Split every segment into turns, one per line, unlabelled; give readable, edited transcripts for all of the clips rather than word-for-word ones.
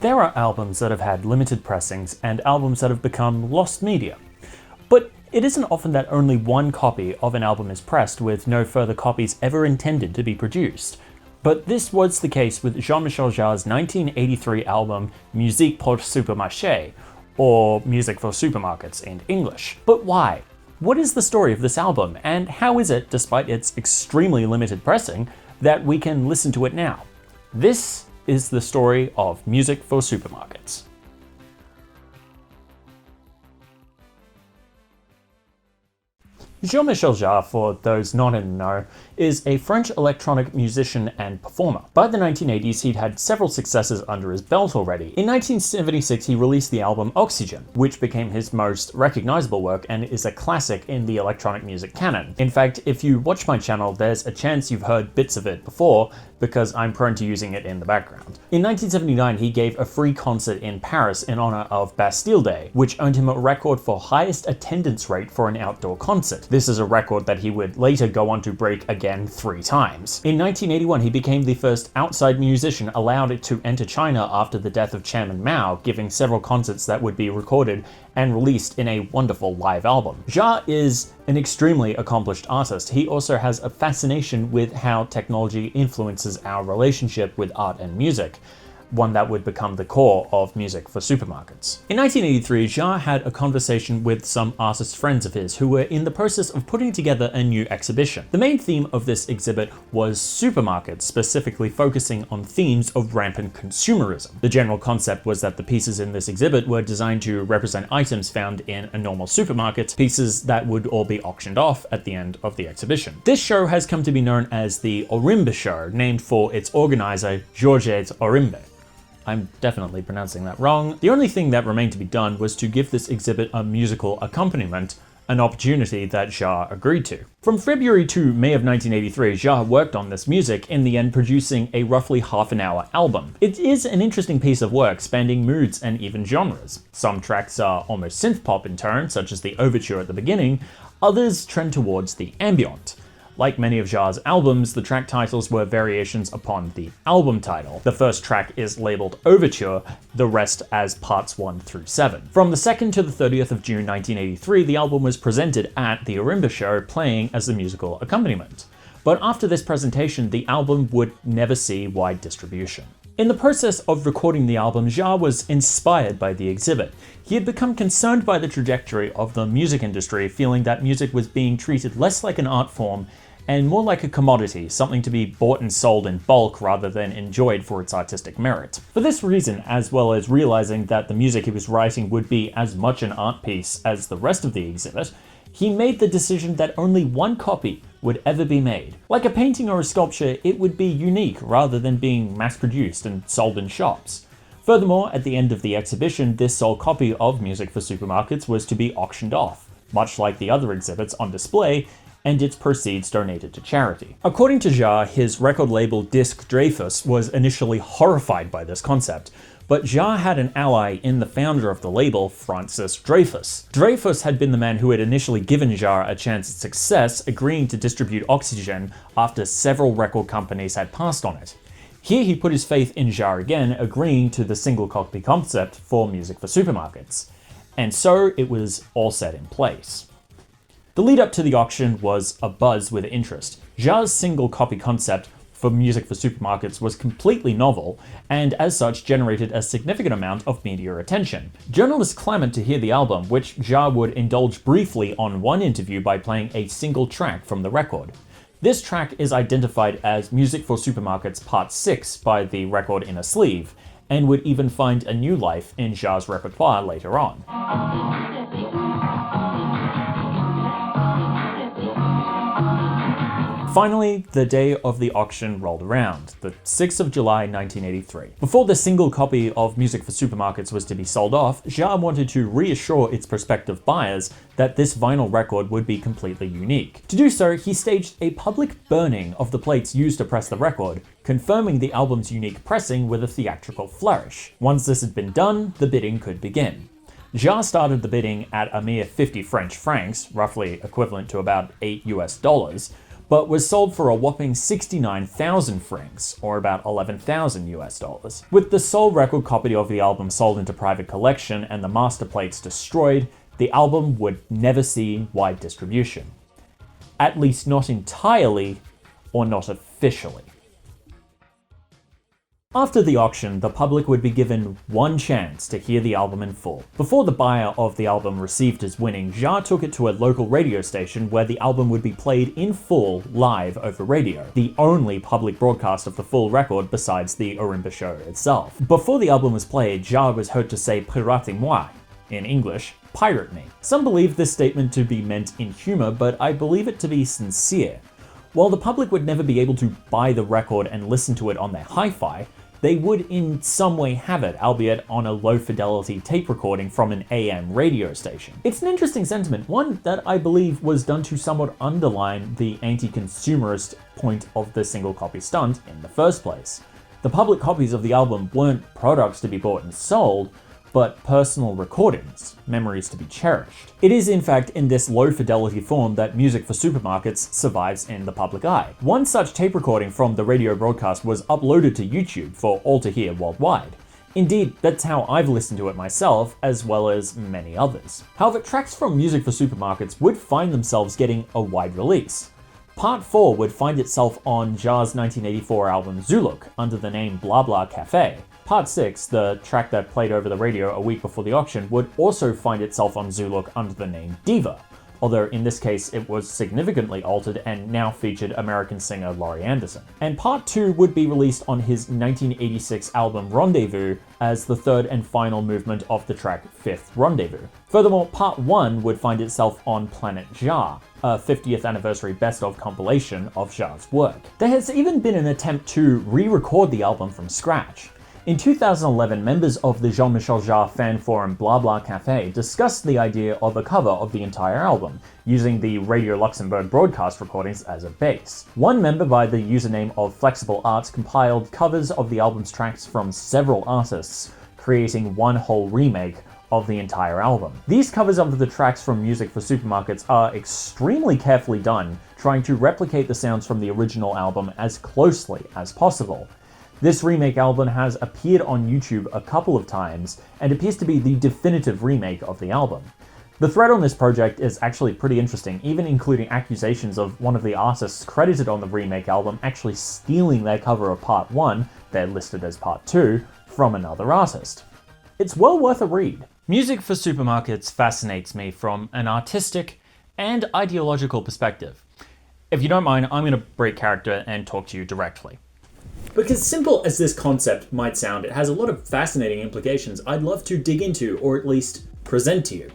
There are albums that have had limited pressings and albums that have become lost media. But it isn't often that only one copy of an album is pressed with no further copies ever intended to be produced. But this was the case with Jean-Michel Jarre's 1983 album Musique pour Supermarché, or Music for Supermarkets in English. But why? What is the story of this album, and how is it, despite its extremely limited pressing, that we can listen to it now? This is the story of Music for Supermarkets. Jean-Michel Jarre, for those not in the know, is a French electronic musician and performer. By the 1980s, he'd had several successes under his belt already. In 1976, he released the album Oxygene, which became his most recognizable work and is a classic in the electronic music canon. In fact, if you watch my channel, there's a chance you've heard bits of it before, because I'm prone to using it in the background. In 1979, he gave a free concert in Paris in honor of Bastille Day, which earned him a record for highest attendance rate for an outdoor concert. This is a record that he would later go on to break again 3 times. In 1981, he became the first outside musician allowed to enter China after the death of Chairman Mao, giving several concerts that would be recorded and released in a wonderful live album. Jarre is an extremely accomplished artist. He also has a fascination with how technology influences our relationship with art and music, one that would become the core of Music for Supermarkets. In 1983, Jarre had a conversation with some artist friends of his who were in the process of putting together a new exhibition. The main theme of this exhibit was supermarkets, specifically focusing on themes of rampant consumerism. The general concept was that the pieces in this exhibit were designed to represent items found in a normal supermarket, pieces that would all be auctioned off at the end of the exhibition. This show has come to be known as the Orimbe Show, named for its organizer, Georges Orimbe. I'm definitely pronouncing that wrong. The only thing that remained to be done was to give this exhibit a musical accompaniment, an opportunity that Jarre agreed to. From February to May of 1983, Jarre worked on this music, in the end producing a roughly half-an-hour album. It is an interesting piece of work, spanning moods and even genres. Some tracks are almost synth-pop in tone, such as the overture at the beginning, others trend towards the ambient. Like many of Jarre's albums, the track titles were variations upon the album title. The first track is labeled Overture, the rest as parts 1 through 7. From the 2nd to the 30th of June 1983, the album was presented at the Orimbe Show, playing as the musical accompaniment. But after this presentation, the album would never see wide distribution. In the process of recording the album, Jarre was inspired by the exhibit. He had become concerned by the trajectory of the music industry, feeling that music was being treated less like an art form and more like a commodity, something to be bought and sold in bulk rather than enjoyed for its artistic merit. For this reason, as well as realizing that the music he was writing would be as much an art piece as the rest of the exhibit, he made the decision that only one copy would ever be made. Like a painting or a sculpture, it would be unique rather than being mass-produced and sold in shops. Furthermore, at the end of the exhibition, this sole copy of Music for Supermarkets was to be auctioned off, much like the other exhibits on display, and its proceeds donated to charity. According to Jarre, his record label Disc Dreyfus was initially horrified by this concept, but Jarre had an ally in the founder of the label, Francis Dreyfus. Dreyfus had been the man who had initially given Jarre a chance at success, agreeing to distribute Oxygene after several record companies had passed on it. Here he put his faith in Jarre again, agreeing to the single copy concept for Music for Supermarkets. And so it was all set in place. The lead up to the auction was abuzz with interest. Jarre's single copy concept for Music for Supermarkets was completely novel, and as such generated a significant amount of media attention. Journalists clamored to hear the album, which Jarre would indulge briefly on one interview by playing a single track from the record. This track is identified as Music for Supermarkets Part 6 by the Record in a Sleeve, and would even find a new life in Jarre's repertoire later on. Finally, the day of the auction rolled around, the 6th of July 1983. Before the single copy of Music for Supermarkets was to be sold off, Jarre wanted to reassure its prospective buyers that this vinyl record would be completely unique. To do so, he staged a public burning of the plates used to press the record, confirming the album's unique pressing with a theatrical flourish. Once this had been done, the bidding could begin. Jarre started the bidding at a mere 50 French francs, roughly equivalent to about $8 US, but was sold for a whopping 69,000 francs, or about 11,000 US dollars. With the sole record copy of the album sold into private collection and the master plates destroyed, the album would never see wide distribution. At least not entirely, or not officially. After the auction, the public would be given one chance to hear the album in full. Before the buyer of the album received his winning, Jarre took it to a local radio station where the album would be played in full live over radio, the only public broadcast of the full record besides the Orimba show itself. Before the album was played, Jarre was heard to say "Piratez-moi," in English, "pirate me." Some believe this statement to be meant in humor, but I believe it to be sincere. While the public would never be able to buy the record and listen to it on their hi-fi, they would in some way have it, albeit on a low-fidelity tape recording from an AM radio station. It's an interesting sentiment, one that I believe was done to somewhat underline the anti-consumerist point of the single copy stunt in the first place. The public copies of the album weren't products to be bought and sold, but personal recordings, memories to be cherished. It is in fact in this low-fidelity form that music for supermarkets survives in the public eye. One such tape recording from the radio broadcast was uploaded to YouTube for all to hear worldwide. Indeed, that's how I've listened to it myself, as well as many others. However, tracks from music for supermarkets would find themselves getting a wide release. Part 4 would find itself on Jarre's 1984 album Zoolook under the name Blah Blah Cafe. Part 6, the track that played over the radio a week before the auction, would also find itself on Zoolook under the name Diva, although in this case it was significantly altered and now featured American singer Laurie Anderson. And Part 2 would be released on his 1986 album Rendezvous as the third and final movement of the track Fifth Rendezvous. Furthermore, Part 1 would find itself on Planet Jarre, a 50th anniversary best-of compilation of Jarre's work. There has even been an attempt to re-record the album from scratch. In 2011, members of the Jean-Michel Jarre fan forum Blah Blah Cafe discussed the idea of a cover of the entire album, using the Radio Luxembourg broadcast recordings as a base. One member by the username of Flexible Arts compiled covers of the album's tracks from several artists, creating one whole remake of the entire album. These covers of the tracks from Music for Supermarkets are extremely carefully done, trying to replicate the sounds from the original album as closely as possible. This remake album has appeared on YouTube a couple of times and appears to be the definitive remake of the album. The thread on this project is actually pretty interesting, even including accusations of one of the artists credited on the remake album actually stealing their cover of Part 1, they're listed as Part 2, from another artist. It's well worth a read. Music for Supermarkets fascinates me from an artistic and ideological perspective. If you don't mind, I'm going to break character and talk to you directly. Because simple as this concept might sound, it has a lot of fascinating implications I'd love to dig into, or at least present to you.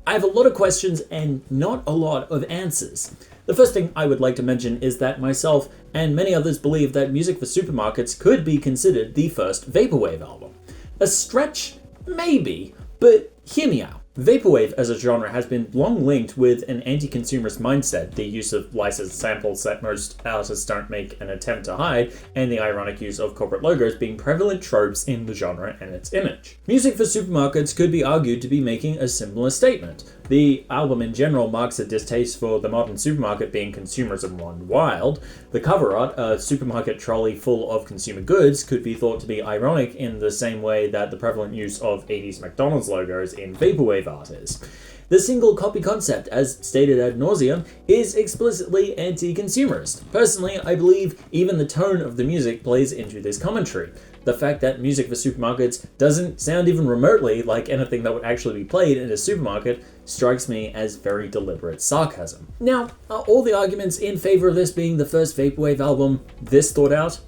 I have a lot of questions and not a lot of answers. The first thing I would like to mention is that myself and many others believe that Music for Supermarkets could be considered the first Vaporwave album. A stretch? Maybe, but hear me out. Vaporwave as a genre has been long linked with an anti-consumerist mindset, the use of licensed samples that most artists don't make an attempt to hide, and the ironic use of corporate logos being prevalent tropes in the genre and its image. Music for Supermarkets could be argued to be making a similar statement. The album in general marks a distaste for the modern supermarket being consumerism run wild. The cover art, a supermarket trolley full of consumer goods, could be thought to be ironic in the same way that the prevalent use of 80s McDonald's logos in Vaporwave art is. The single copy concept, as stated ad nauseum, is explicitly anti-consumerist. Personally, I believe even the tone of the music plays into this commentary. The fact that Music for Supermarkets doesn't sound even remotely like anything that would actually be played in a supermarket strikes me as very deliberate sarcasm. Now, are all the arguments in favor of this being the first Vaporwave album this thought out?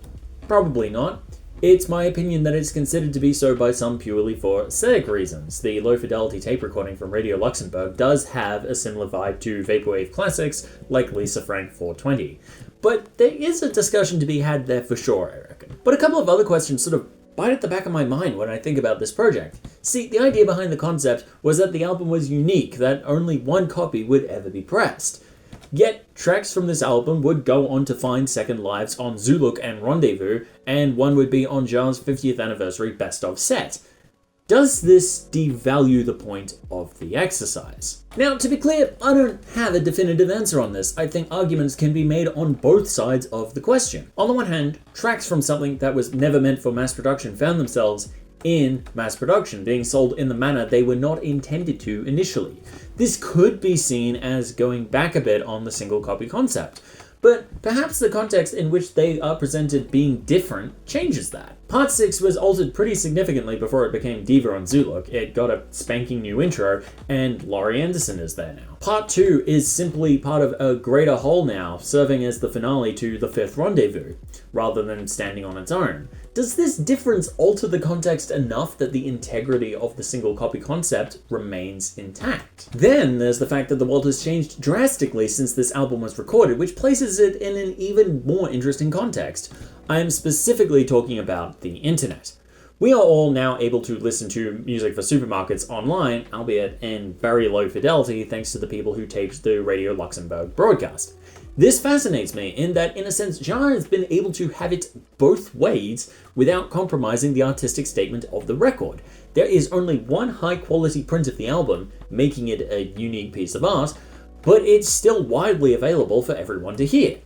Probably not. It's my opinion that it's considered to be so by some purely for aesthetic reasons. The low-fidelity tape recording from Radio Luxembourg does have a similar vibe to Vaporwave classics like Lisa Frank 420. But there is a discussion to be had there for sure, I reckon. But a couple of other questions sort of bite at the back of my mind when I think about this project. See, the idea behind the concept was that the album was unique, that only one copy would ever be pressed. Yet, tracks from this album would go on to find second lives on Zoolook and Rendezvous, and one would be on Jarre's 50th anniversary best of set. Does this devalue the point of the exercise? Now, to be clear, I don't have a definitive answer on this. I think arguments can be made on both sides of the question. On the one hand, tracks from something that was never meant for mass production found themselves in mass production, being sold in the manner they were not intended to initially. This could be seen as going back a bit on the single copy concept, but perhaps the context in which they are presented being different changes that. Part 6 was altered pretty significantly before it became Diva on Zoolook. It got a spanking new intro, and Laurie Anderson is there now. Part 2 is simply part of a greater whole now, serving as the finale to The Fifth Rendezvous, rather than standing on its own. Does this difference alter the context enough that the integrity of the single copy concept remains intact? Then there's the fact that the world has changed drastically since this album was recorded, which places it in an even more interesting context. I am specifically talking about the internet. We are all now able to listen to music for supermarkets online, albeit in very low fidelity thanks to the people who taped the Radio Luxembourg broadcast. This fascinates me in that, in a sense, Jarre has been able to have it both ways without compromising the artistic statement of the record. There is only one high-quality print of the album, making it a unique piece of art, but it's still widely available for everyone to hear.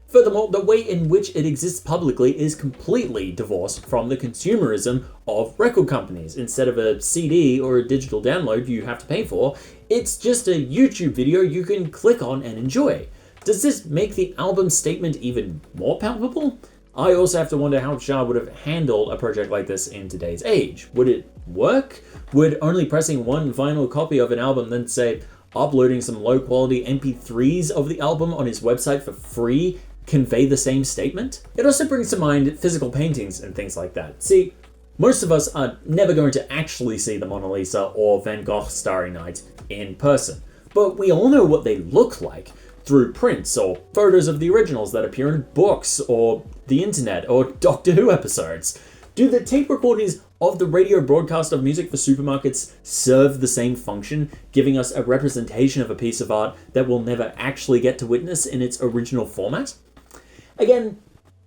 Furthermore, the way in which it exists publicly is completely divorced from the consumerism of record companies. Instead of a CD or a digital download you have to pay for, it's just a YouTube video you can click on and enjoy. Does this make the album statement even more palpable? I also have to wonder how Jarre would have handled a project like this in today's age. Would it work? Would only pressing one vinyl copy of an album, then say uploading some low quality MP3s of the album on his website for free, convey the same statement? It also brings to mind physical paintings and things like that. See, most of us are never going to actually see the Mona Lisa or Van Gogh's Starry Night in person, but we all know what they look like through prints or photos of the originals that appear in books or the internet or Doctor Who episodes. Do the tape recordings of the radio broadcast of music for supermarkets serve the same function, giving us a representation of a piece of art that we'll never actually get to witness in its original format? Again,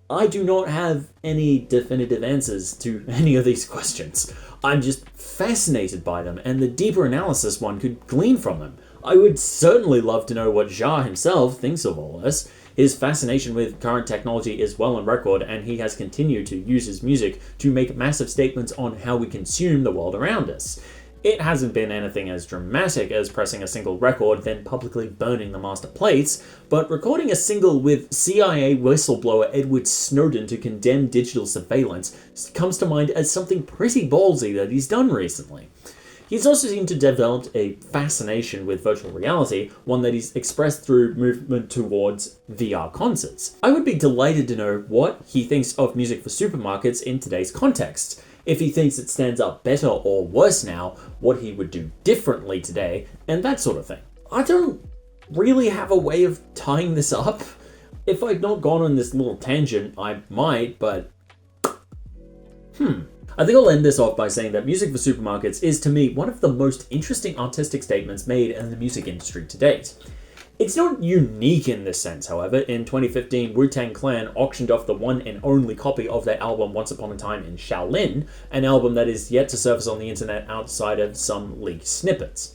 I do not have any definitive answers to any of these questions. I'm just fascinated by them and the deeper analysis one could glean from them. I would certainly love to know what Jarre himself thinks of all this. His fascination with current technology is well on record, and he has continued to use his music to make massive statements on how we consume the world around us. It hasn't been anything as dramatic as pressing a single record, then publicly burning the master plates, but recording a single with CIA whistleblower Edward Snowden to condemn digital surveillance comes to mind as something pretty ballsy that he's done recently. He's also seemed to develop a fascination with virtual reality, one that he's expressed through movement towards VR concerts. I would be delighted to know what he thinks of music for supermarkets in today's context. If he thinks it stands up better or worse now, what he would do differently today, and that sort of thing. I don't really have a way of tying this up. If I'd not gone on this little tangent, I might, but I think I'll end this off by saying that music for supermarkets is, to me, one of the most interesting artistic statements made in the music industry to date. It's not unique in this sense, however. In 2015, Wu-Tang Clan auctioned off the one and only copy of their album Once Upon a Time in Shaolin, an album that is yet to surface on the internet outside of some leaked snippets.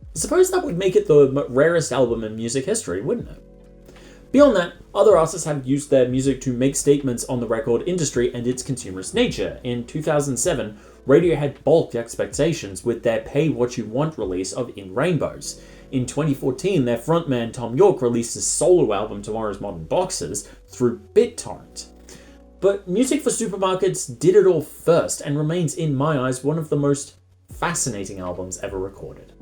I suppose that would make it the rarest album in music history, wouldn't it? Beyond that, other artists have used their music to make statements on the record industry and its consumerist nature. In 2007, Radiohead balked expectations with their Pay What You Want release of In Rainbows. In 2014, their frontman Tom York released his solo album Tomorrow's Modern Boxers through BitTorrent. But music for supermarkets did it all first and remains, in my eyes, one of the most fascinating albums ever recorded.